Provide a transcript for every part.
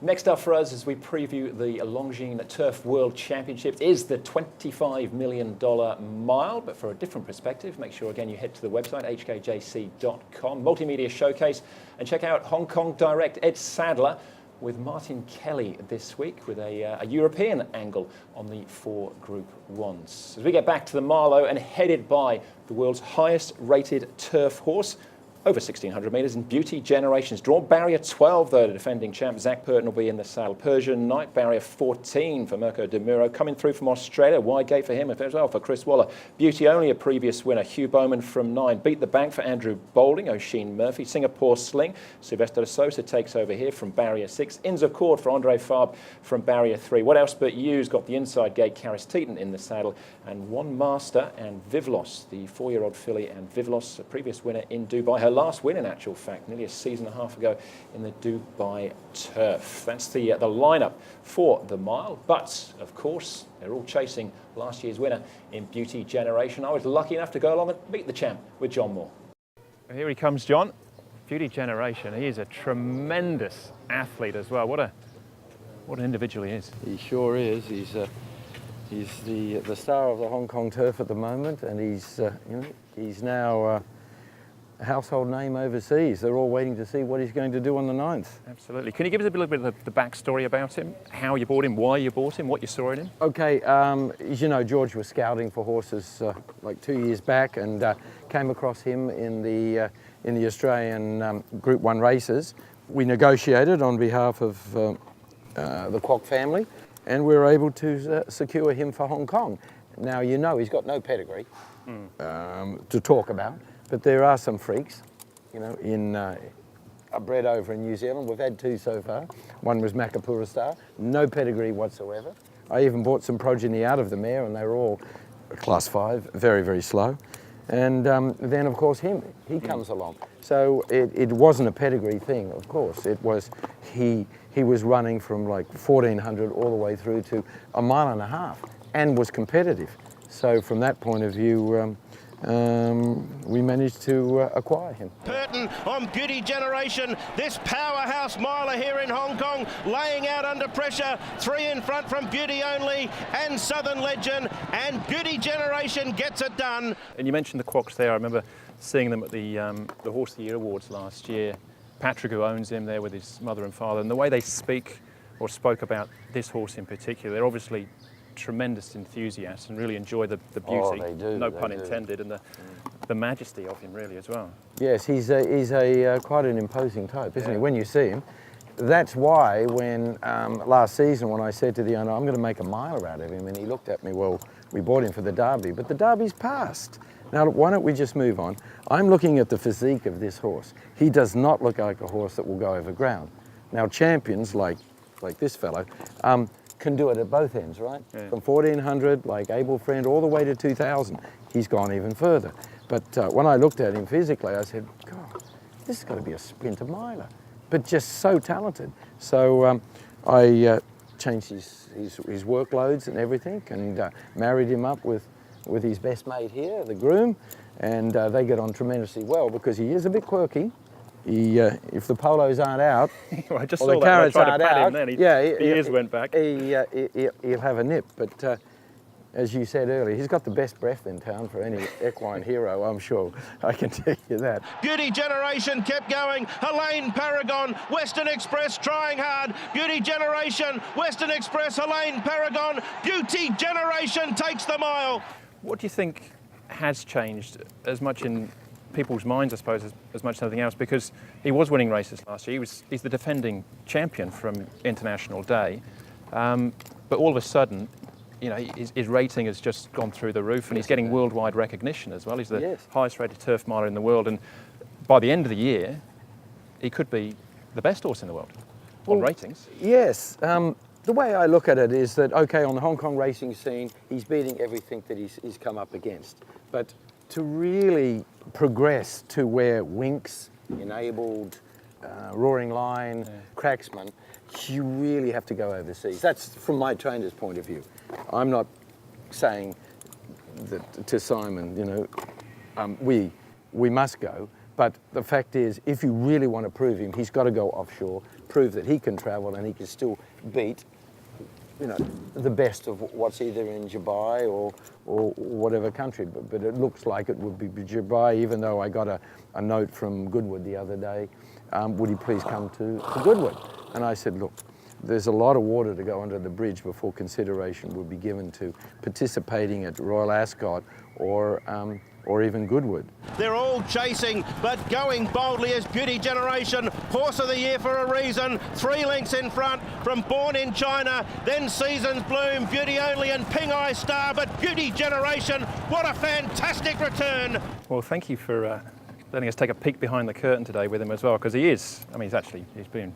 Next up for us as we preview the Longines Turf World Championships is the $25 million mile, but for a different perspective, make sure again you head to the website hkjc.com, multimedia showcase, and check out Hong Kong Direct Ed Sadler with Martin Kelly this week with a European angle on the 4 Group 1s. As we get back to the Marlow and headed by the world's highest rated turf horse, over 1,600 metres in Beauty Generations. Draw barrier 12, though, the defending champ Zach Purton will be in the saddle. Persian Knight, barrier 14 for Mirko De Muro. Coming through from Australia, wide gate for him as well for Chris Waller. Beauty only a previous winner, Hugh Bowman from 9. Beat the bank for Andrew Boulding, O'Sheen Murphy. Singapore Sling, Sylvester de Sosa takes over here from barrier 6. Inns of Court for Andre Fabre from barrier 3. What else but you's got the inside gate, Caris Teeton in the saddle. And One Master and Vivlos, the 4-year-old filly, and Vivlos, a previous winner in Dubai. Her last win, in actual fact, nearly a season and a half ago in the Dubai Turf. That's the lineup for the mile. But, of course, they're all chasing last year's winner in Beauty Generation. I was lucky enough to go along and meet the champ with John Moore. Here he comes, John. Beauty Generation. He is a tremendous athlete as well. What an individual he is. He sure is. He's the star of the Hong Kong turf at the moment, and he's now a household name overseas. They're all waiting to see what he's going to do on the 9th. Absolutely. Can you give us a little bit of the backstory about him? How you bought him, why you bought him, what you saw in him? Okay, as you know, George was scouting for horses like 2 years back, and came across him in the Australian Group 1 races. We negotiated on behalf of the Kwok family, and we were able to secure him for Hong Kong. Now, you know, he's got no pedigree to talk about. But there are some freaks, you know, are bred over in New Zealand. We've had 2 so far. One was Makapura Star, no pedigree whatsoever. I even bought some progeny out of the mare, and they were all class 5, very, very slow. And then, of course, he comes along. So it wasn't a pedigree thing, of course. It was, he was running from like 1,400 all the way through to 1.5 miles and was competitive. So from that point of view, we managed to acquire him. Purton on Beauty Generation, this powerhouse miler here in Hong Kong, laying out under pressure. 3 in front from Beauty Only and Southern Legend, and Beauty Generation gets it done. And you mentioned the Kwoks there. I remember seeing them at the Horse of the Year Awards last year. Patrick, who owns him, there with his mother and father, and the way they speak or spoke about this horse in particular, they're obviously tremendous enthusiasts and really enjoy the beauty, oh, they do, no pun intended, and the majesty of him really as well. Yes, he's quite an imposing type, isn't he? When you see him, that's why when last season when I said to the owner, I'm going to make a miler out of him, and he looked at me, well, we bought him for the Derby, but the Derby's passed. Now, why don't we just move on? I'm looking at the physique of this horse. He does not look like a horse that will go over ground. Now, champions like this fellow, can do it at both ends, right? Yeah. From 1,400, like Abel Friend, all the way to 2,000. He's gone even further. But when I looked at him physically, I said, God, this has got to be a sprinter miler. But just so talented. So I changed his workloads and everything, and married him up with his best mate here, the groom, and they get on tremendously well because he is a bit quirky. If the polos aren't out, well, I just or saw the that carrots when I tried aren't to pat out, him then. his ears went back. He'll have a nip. But as you said earlier, he's got the best breath in town for any equine hero, I'm sure. I can tell you that. Beauty Generation kept going. Helene Paragon, Western Express trying hard. Beauty Generation, Western Express, Helene Paragon. Beauty Generation takes the mile. What do you think has changed as much in people's minds, I suppose, as much as anything else? Because he was winning races last year. He's the defending champion from International Day. But all of a sudden, you know, his rating has just gone through the roof, and he's getting worldwide recognition as well. He's the highest rated turf miler in the world, and by the end of the year, he could be the best horse in the world on ratings. Yes. The way I look at it is that, okay, on the Hong Kong racing scene, he's beating everything that he's come up against. But to really progress to where Winx, Enabled, Roaring Lion, Cracksman, you really have to go overseas. That's from my trainer's point of view. I'm not saying that to Simon, you know, we must go. But the fact is, if you really want to prove him, he's got to go offshore, prove that he can travel and he can still beat, you know, the best of what's either in Dubai or whatever country. But it looks like it would be Dubai, even though I got a note from Goodwood the other day, would he please come to Goodwood? And I said, look, there's a lot of water to go under the bridge before consideration would be given to participating at Royal Ascot or even Goodwood. They're all chasing, but going boldly as Beauty Generation, Horse of the Year for a reason. 3 lengths in front from Born in China, then Seasons Bloom, Beauty Only and Ping Eye Star, but Beauty Generation, what a fantastic return. Well, thank you for letting us take a peek behind the curtain today with him as well, because he is, I mean, he's been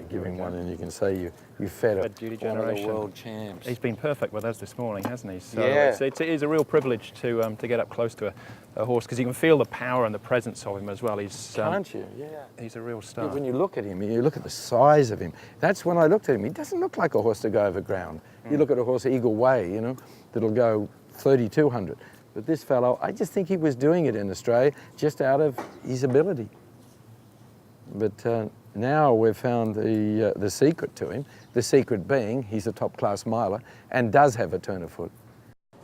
Giving one, and you can say you fed Fed Beauty one of the Generation. world champs. He's been perfect with us this morning, hasn't he? So Yeah. it is a real privilege to get up close to a horse, because you can feel the power and the presence of him as well. Can't you? Yeah. He's a real star. When you look at him, you look at the size of him. That's when I looked at him. He doesn't look like a horse to go over ground. You look at a horse Eagle Way, you know, that'll go 3,200. But this fellow, I just think he was doing it in Australia just out of his ability. But now we've found the secret to him, the secret being he's a top-class miler and does have a turn of foot.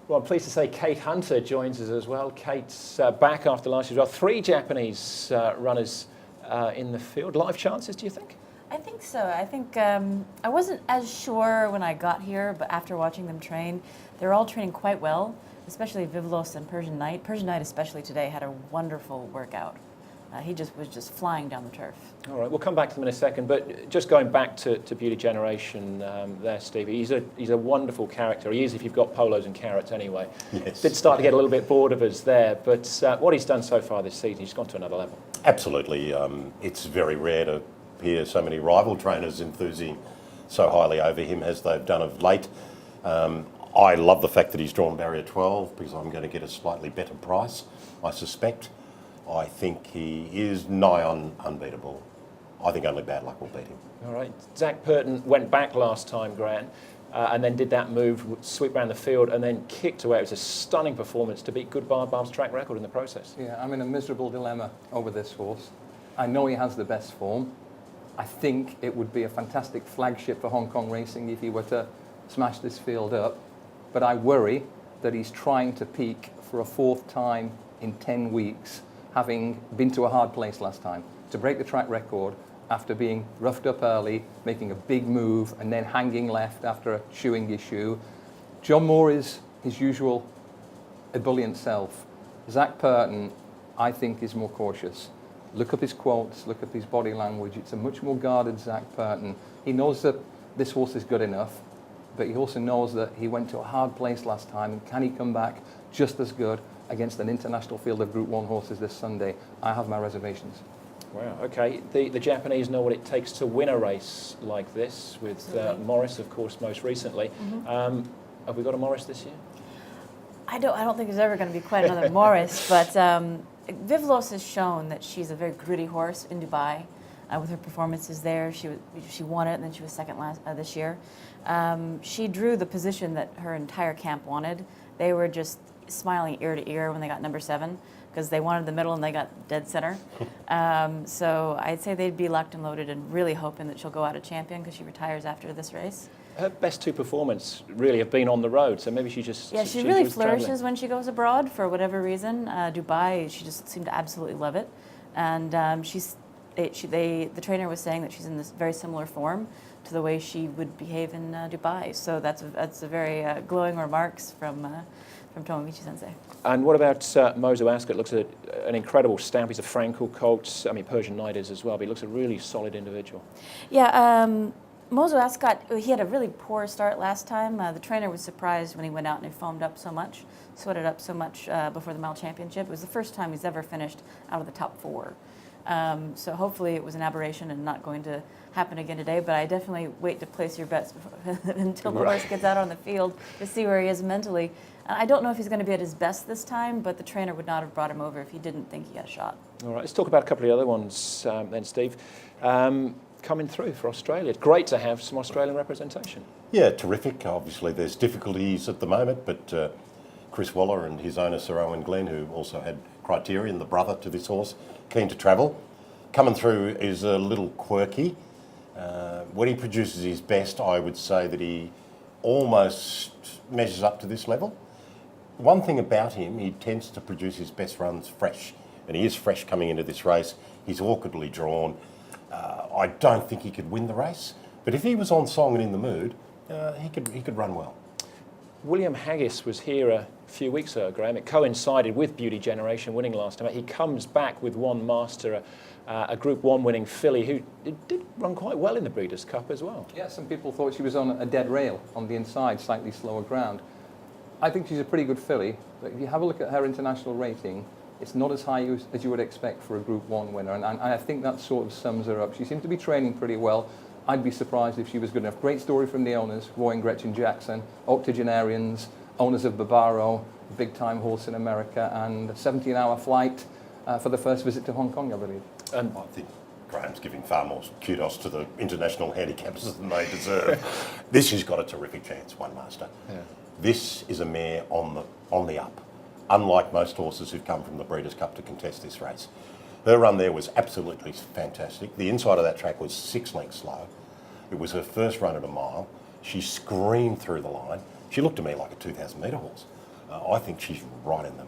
Well, I'm pleased to say Kate Hunter joins us as well. Kate's back after last year as well. 3 Japanese runners in the field. Live chances, do you think? I think so. I think I wasn't as sure when I got here, but after watching them train, they're all training quite well, especially Vivlos and Persian Knight. Persian Knight especially today had a wonderful workout. He was just flying down the turf. All right, we'll come back to them in a second, but just going back to Beauty Generation there, Stevie, he's a wonderful character. He is if you've got polos and carrots anyway. Yes. Did start to get a little bit bored of us there, but what he's done so far this season, he's gone to another level. Absolutely. It's very rare to hear so many rival trainers enthusing so highly over him as they've done of late. I love the fact that he's drawn barrier 12 because I'm going to get a slightly better price, I suspect. I think he is nigh on unbeatable. I think only bad luck will beat him. All right, Zach Purton went back last time, Grant, and then did that move, sweep around the field, and then kicked away. It was a stunning performance to beat Goodbarb's track record in the process. Yeah, I'm in a miserable dilemma over this horse. I know he has the best form. I think it would be a fantastic flagship for Hong Kong racing if he were to smash this field up. But I worry that he's trying to peak for a 4th time in 10 weeks, having been to a hard place last time, to break the track record after being roughed up early, making a big move, and then hanging left after shoeing his shoe. John Moore is his usual ebullient self. Zach Purton, I think, is more cautious. Look up his quotes, look up his body language. It's a much more guarded Zach Purton. He knows that this horse is good enough, but he also knows that he went to a hard place last time, and can he come back just as good against an international field of Group 1 horses this Sunday? I have my reservations. Wow, okay. The Japanese know what it takes to win a race like this, with Morris, of course, most recently. Have we got a Morris this year? I don't think there's ever going to be quite another Morris, but Vivlos has shown that she's a very gritty horse in Dubai. With her performances there, she won it, and then she was second this year. She drew the position that her entire camp wanted. They were just smiling ear to ear when they got number 7, because they wanted the middle and they got dead center. So I'd say they'd be locked and loaded and really hoping that she'll go out a champion because she retires after this race. Her best 2 performances really have been on the road, so maybe she just... Yeah, she really flourishes when she goes abroad for whatever reason. Dubai, she just seemed to absolutely love it. And the trainer was saying that she's in this very similar form to the way she would behave in Dubai. So that's a very glowing remarks from Tomomichi Sensei. And what about Mozo Ascot? Looks at an incredible stamp. He's a Frankel colt. I mean, Persian Knight is as well, but he looks a really solid individual. Yeah, Mozo Ascot, he had a really poor start last time. The trainer was surprised when he went out and he foamed up so much, sweated up so much before the Mile Championship. It was the first time he's ever finished out of the top 4. So hopefully it was an aberration and not going to happen again today, but I definitely wait to place your bets until the horse gets out on the field to see where he is mentally. I don't know if he's going to be at his best this time, but the trainer would not have brought him over if he didn't think he had a shot. All right, let's talk about a couple of the other ones then, Steve. Coming through for Australia. It's great to have some Australian representation. Yeah, terrific. Obviously there's difficulties at the moment, but Chris Waller and his owner Sir Owen Glenn, who also had Criterion, the brother to this horse, keen to travel. Coming through is a little quirky. When he produces his best, I would say that he almost measures up to this level. One thing about him, he tends to produce his best runs fresh, and he is fresh coming into this race. He's awkwardly drawn. I don't think he could win the race, but if he was on song and in the mood, he could run well. William Haggis was here a few weeks ago, Graham. It coincided with Beauty Generation winning last time. He comes back with one master, a Group 1 winning filly who did run quite well in the Breeders' Cup as well. Yeah, some people thought she was on a dead rail on the inside, slightly slower ground. I think she's a pretty good filly, but if you have a look at her international rating, it's not as high as you would expect for a Group 1 winner, and I think that sort of sums her up. She seemed to be training pretty well. I'd be surprised if she was good enough. Great story from the owners, Roy and Gretchen Jackson, octogenarians, owners of Barbaro, big-time horse in America, and a 17-hour flight for the first visit to Hong Kong, I believe. I think Graham's giving far more kudos to the international handicappers than they deserve. This has got a terrific chance, One Master. Yeah. This is a mare on the up, unlike most horses who've come from the Breeders' Cup to contest this race. Her run there was absolutely fantastic. The inside of that track was 6 lengths slow. It was her first run at a mile. She screamed through the line. She looked to me like a 2,000 metre horse. I think she's right in the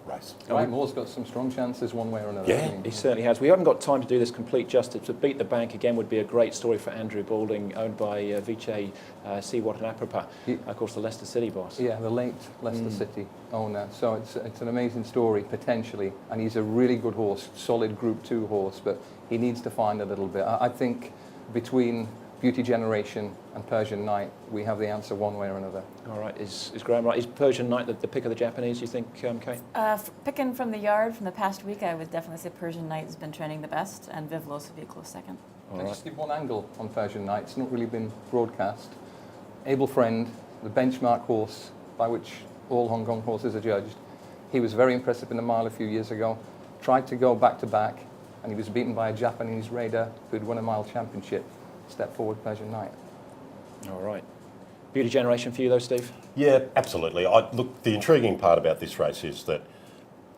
race. Right, Moore's got some strong chances one way or another. Yeah. hasn't He certainly has. We haven't got time to do this complete justice, but Beat the Bank again would be a great story for Andrew Balding, owned by Viche Siwat and Aprapa, of course the Leicester City boss. Yeah, the late Leicester City owner. So it's an amazing story, potentially, and he's a really good horse, solid Group 2 horse, but he needs to find a little bit. I think between Beauty Generation and Persian Night, we have the answer one way or another. All right, is Graham right? Is Persian Night the pick of the Japanese, you think, Kate? Picking from the yard from the past week, I would definitely say Persian Night has been training the best, and Vivlos would be a close second. All I'll right. just give one angle on Persian Night. It's not really been broadcast. Able Friend, the benchmark horse by which all Hong Kong horses are judged. He was very impressive in the mile a few years ago. Tried to go back-to-back, and he was beaten by a Japanese raider who'd won a mile championship. Step forward, Persian Night. All right. Beauty Generation for you though, Steve? Yeah, absolutely. Look, the intriguing part about this race is that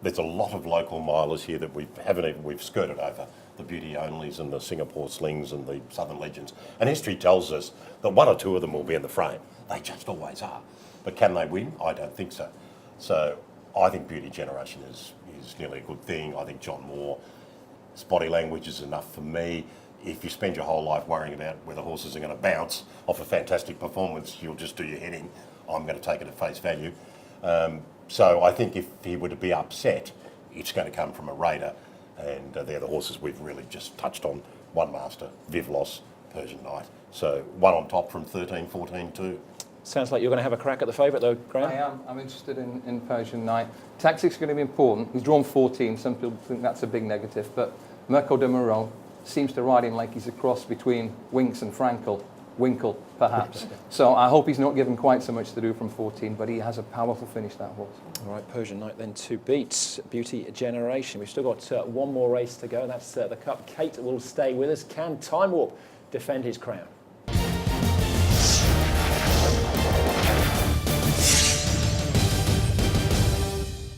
there's a lot of local milers here that we've skirted over. The Beauty Onlys and the Singapore Slings and the Southern Legends. And history tells us that 1 or 2 of them will be in the frame. They just always are. But can they win? I don't think so. So I think Beauty Generation is nearly a good thing. I think John Moore's body language is enough for me. If you spend your whole life worrying about whether horses are going to bounce off a fantastic performance, you'll just do your head in. I'm going to take it at face value. So I think if he were to be upset, it's going to come from a raider. And they're the horses we've really just touched on. One Master, Vivlos, Persian Night. So one on top from 13, 14, 2. Sounds like you're going to have a crack at the favourite though, Graham? I am. I'm interested in Persian Night. Tactics are going to be important. He's drawn 14. Some people think that's a big negative. But Mirko de Moreau seems to ride him like he's a cross between Winks and Winkle, perhaps. So I hope he's not given quite so much to do from 14, but he has a powerful finish, that horse. All right, Persian Night then to beat Beauty Generation. We've still got one more race to go. That's the Cup. Kate will stay with us. Can Time Warp defend his crown?